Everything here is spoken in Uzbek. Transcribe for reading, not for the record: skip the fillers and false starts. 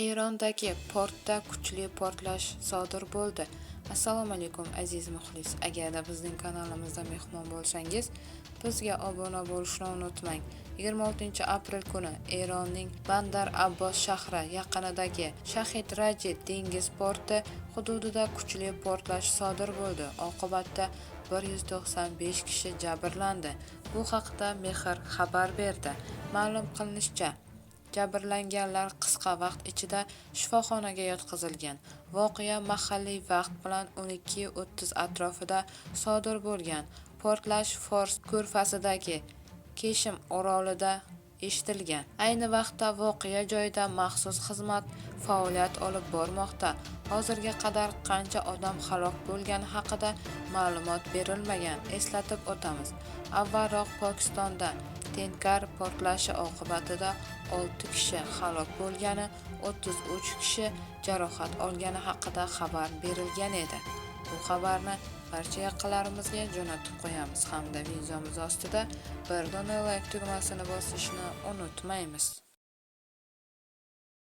Erondagi portda kuchli portlash sodir bo'ldi. Assalomu alaykum aziz muxlis. Agarda bizning kanalimizda mehmon bo'lsangiz, bizga obuna bo'lishni unutmang. 26-aprel kuni Eronning Bandar Abbos shahri yaqinidagi Shahid Raji dengiz porti hududida kuchli portlash sodir bo'ldi. Oqibatda 195 kishi jabrlandi. Bu haqda Mehr xabar berdi. Ma'lum qilinishicha, jabrlanganlar qisqa vaqt ichida shifoxonaga yotqizilgan. Voqea mahalliy vaqt bilan 12:30 atrofida sodir bo'lgan. Portlash Fors ko'rfazidagi Keshim orolida eshitilgan. Ayni vaqtda voqea joyida maxsus xizmat faoliyat olib bormoqda. Hozirga qadar qancha odam halok bo'lgani haqida ma'lumot berilmagan. Eslatib o'tamiz. Avvalroq Pokistonda Tenkar portlashi oqibatida 6 kishi halok bo'lgani, 33 kishi jarohat olgani haqida xabar berilgan edi. Bu xabarni barcha yaqinlarimizga jo'natib qo'yamiz hamda videomiz ostida bir dona like tugmasini bosishni unutmaymiz.